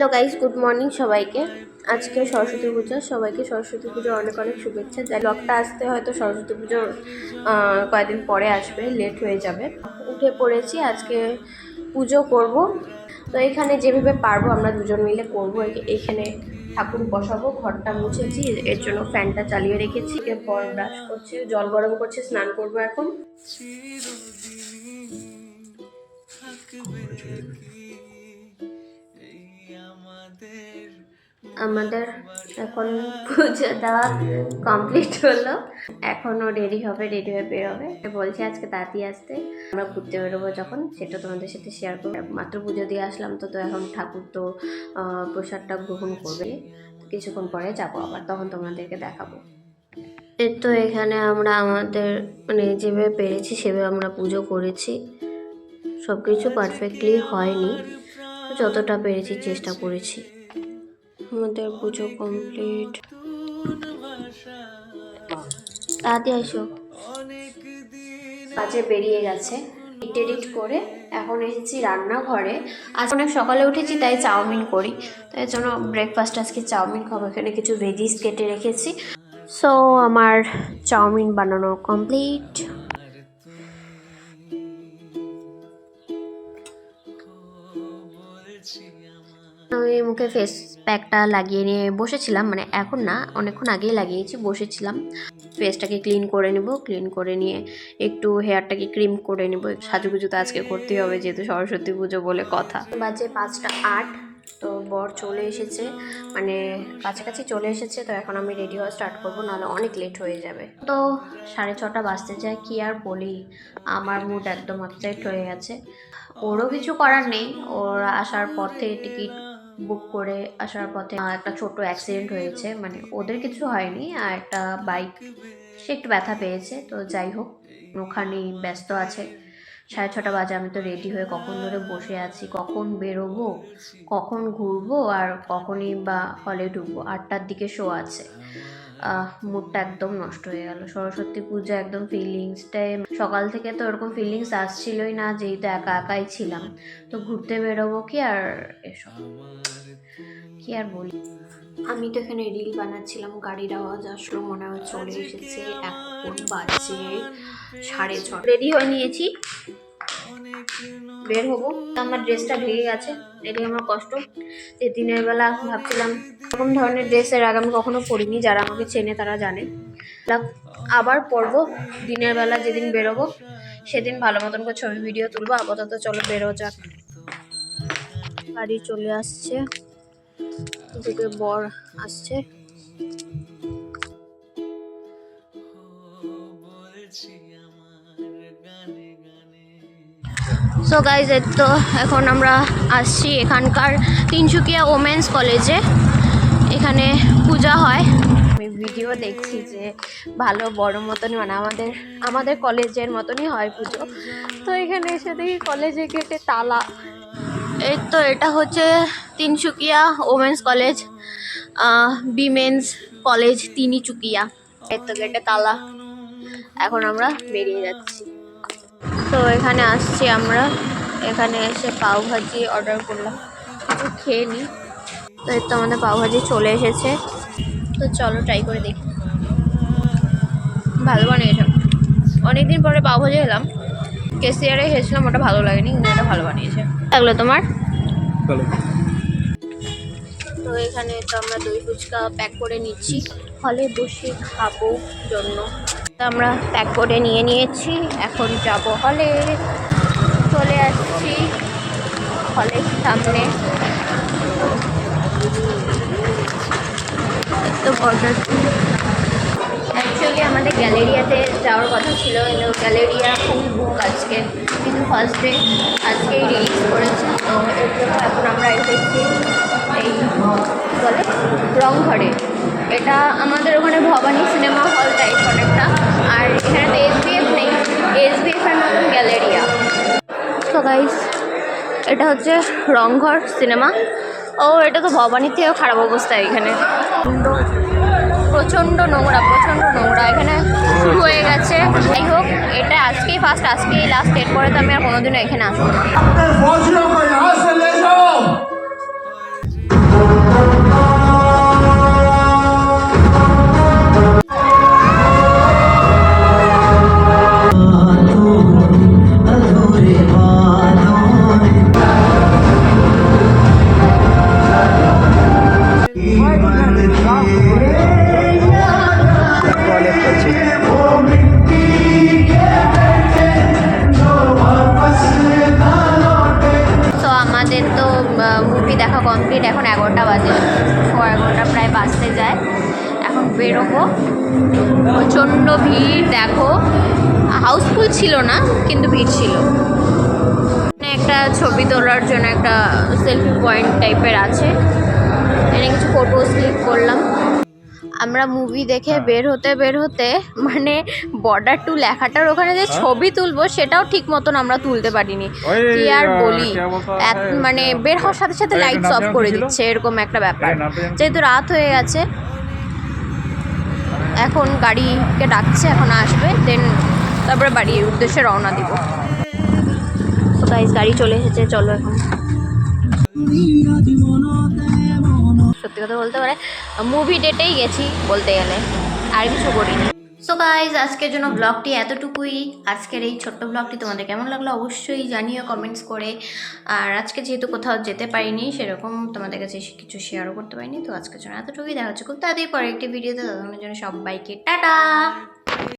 তো guys, good morning সবাইকে। আজকে সরস্বতী পূজা, সবাইকে সরস্বতী পুজোর অনেক অনেক শুভেচ্ছা। যাই ব্লগটা আসতে হয়তো সরস্বতী পুজোর কয়েকদিন পরে আসবে, লেট হয়ে যাবে। উঠে পড়েছি, আজকে পুজো করব। তো এখানে যেভাবে পারবো আমরা দুজন মিলে করব। এখানে ঠাকুর বসাবো, ঘরটা মুছেছি, এর জন্য ফ্যানটা চালিয়ে রেখেছি। এরপর ব্রাশ করছে, জল গরম করছে, স্নান করব এখন। আমাদের এখন পুজো দেওয়া কমপ্লিট হলো, এখনও রেডি হবে, রেডি হয়ে বেরোবে। বলছি আজকে তাড়াতাড়ি আসতে, আমরা ঘুরতে বেরোবো যখন, সেটা তোমাদের সাথে শেয়ার করবো। মাত্র পুজো দিয়ে আসলাম তো এখন ঠাকুর তো প্রসাদটা গ্রহণ করবে, কিছুক্ষণ পরে যাবো আবার, তখন তোমাদেরকে দেখাবো। এর তো এখানে আমরা আমাদের মানে যেভাবে পেরেছি সেভাবে আমরা পুজো করেছি। সব কিছু পারফেক্টলি হয়নি, যতটা পেরেছি চেষ্টা করেছি। আমাদের পুজো কমপ্লিট। তাড়াতাড়ি আসো, কাজে বেরিয়ে গেছে। এডিট করে এখন এসেছি রান্নাঘরে। আজ অনেক সকালে উঠেছি, তাই চাউমিন করি, তাই জন্য ব্রেকফাস্ট আজকে চাউমিন খাবো। এখানে কিছু ভেজিস কেটে রেখেছি। সো আমার চাউমিন বানানো কমপ্লিট। আমি মুখে ফেস প্যাকটা লাগিয়ে নিয়ে বসেছিলাম, মানে এখন না, অনেকক্ষণ আগেই লাগিয়েছি, বসেছিলাম। ফেসটাকে ক্লিন করে নেব, ক্লিন করে নিয়ে একটু হেয়ারটাকে ক্রিম করে নেব। সাজুগুজু তো আজকে করতেই হবে, যেহেতু সরস্বতী পুজো বলে কথা। বাজে 5টা 8, তো বর চলে এসেছে, মানে কাছাকাছি চলে এসেছে। তো এখন আমি রেডি হওয়া স্টার্ট করবো, নাহলে অনেক লেট হয়ে যাবে। তো 6:30 বাজতে যায়, কি আর বলি, আমার মুড একদম আপসেট হয়ে গেছে। ওরও কিছু করার নেই, ওর আসার পথে টিকিট বুক করে আসার পথে একটা ছোট অ্যাক্সিডেন্ট হয়েছে, মানে ওদের কিছু হয়নি, আর একটা বাইক সে একটু ব্যথা পেয়েছে। তো যাই হোক, ওখানেই ব্যস্ত আছে। 6:30 বাজে, আমি তো রেডি হয়ে কখন ধরে বসে আছি, কখন বেরোবো, কখন ঘুরবো, আর কখনই বা হলে ঢুকবো। 8টার দিকে শো আছে। মুডটা একদম নষ্ট হয়ে গেল। সরস্বতী পূজা একদম ফিলিংসটাই, সকাল থেকে তো ওরকম ফিলিংস আসছিলই না, যেহেতু একা একাই ছিলাম। তো ঘুরতে বেরোবো কি আর এসব, কি আর বলি। আমি তো এখানে রিল বানাচ্ছিলাম, গাড়ির আওয়াজ আসলো, মনে হয় চলে এসেছে। এখন বাজে 6:30। রেডি হয়ে নিয়েছি, বের হবো। আমার ড্রেসটা ভেঙে গেছে, এটাই আমার কষ্ট। যে দিনের বেলা ভাবছিলাম এরকম ধরনের ড্রেস এর আগে আমি কখনো পরিনি, যারা আমাকে চেনে তারা জানে। আবার পরবো দিনের বেলা, যেদিন বেরোবো সেদিন ভালো মতন করে ছবি ভিডিও তুলবো। আপাতত চলো বেরো যাক। গাড়ি চলে আসছে, এদিকে বর আসছে। সো গাইজ, তো এখন আমরা আসছি এখানকার তিনসুকিয়া ওমেন্স কলেজে। এখানে পূজা হয়, আমি ভিডিও দেখছি যে ভালো বড় মতনই, মানে আমাদের কলেজের মতনই হয় পুজো। তো এখানে এসে দেখি কলেজে গেটে তালা। এই তো এটা হচ্ছে Tinsukia women's college, women's college Tinsukia. এর তো গেটে তালা। এখন আমরা বেরিয়ে যাচ্ছি। তো এখানে আসছি আমরা, এখানে এসে পাওভাজি অর্ডার করলাম, কিছু খেয়ে নিই। তো এই তো আমাদের পাওভাজি চলে এসেছে। তো চলো ট্রাই করে দেখি। ভালো বানিয়েছে, অনেকদিন পরে পাওভাজি খেলাম। কেসিয়ারে খেয়েছিলাম, ওটা ভালো লাগেনি, কিন্তু এটা ভালো বানিয়েছে। লাগলো তোমার? তো এখানে তো আমরা দই ফুচকা প্যাক করে নিচ্ছি, হলে বসে খাবো জন্য। আমরা প্যাক করে নিয়ে নিয়েছি, এখন যাব হলে। চলে আসছি হলের সামনে। তো অ্যাকচুয়ালি আমাদের গ্যালেরিয়াতে যাওয়ার কথা ছিল, কিন্তু গ্যালেরিয়া খুব বুক আজকে, কিন্তু ফার্স্ট ডে আজকেই রিলিজ করেছে। তো এর জন্য এখন আমরা এসেছি এই বলে রংঘরে। এটা আমাদের ওখানে ভবানী সিনেমা হল টাইপ অনেকটা, আর এখানে তো SBF নেই, SBF এর মতন গ্যালেরিয়া। তো গাইস, এটা হচ্ছে রংঘর সিনেমা। ও, এটা তো ভবানীর থেকেও খারাপ অবস্থা। এখানে প্রচণ্ড নোংরা, প্রচণ্ড নোংরা এখানে শুরু হয়ে গেছে। যাই হোক, এটা আজকেই ফার্স্ট, আজকেই লাস্ট, এরপরে তো আমি আর কোনোদিনও এখানে আসবো না। কমপ্লিট, এখন 11টা বাজে, 11টা প্রায় বাজতে যায়। এখন বেরোবো, প্রচণ্ড ভিড় দেখো, হাউসফুল ছিল না কিন্তু ভিড় ছিল। একটা ছবি তোলার জন্য একটা সেলফি পয়েন্ট টাইপের আছে, এখানে কিছু ফটোস ক্লিক করলাম। আমরা মুভি দেখে বের হতে মানে বর্ডার 2 লেখাটার ওখানে যে ছবি তুলবো সেটাও ঠিক মতন আমরা তুলতে পারিনি। কি আর বলি, মানে বের হওয়ার সাথে সাথে লাইটস অফ করে দিচ্ছে, এরকম একটা ব্যাপার। যেহেতু রাত হয়ে গেছে, এখন গাড়িকে ডাকছে, এখন আসবে, দেন তারপরে বাড়ির উদ্দেশ্যে রওনা দিব। তো গাইস গাড়ি চলে এসেছে, চলো এখন। সত্যি কথা বলতে পারে মুভি ডেটেই গেছি বলতে গেলে, আর কিছু করিনি। সো গাইজ আজকের জন্য ব্লগটি এতটুকুই। আজকের এই ছোট্ট ব্লগটি তোমাদের কেমন লাগলো অবশ্যই জানিও কমেন্টস করে। আর আজকে যেহেতু কোথাও যেতে পারিনি, সেরকম তোমাদের কাছে কিছু শেয়ারও করতে পারিনি, তো আজকের জন্য এতটুকুই। দেখা হচ্ছে খুব তাড়াতাড়ি পরে একটি ভিডিওতে। ততক্ষণের জন্য সবাইকে টাটা।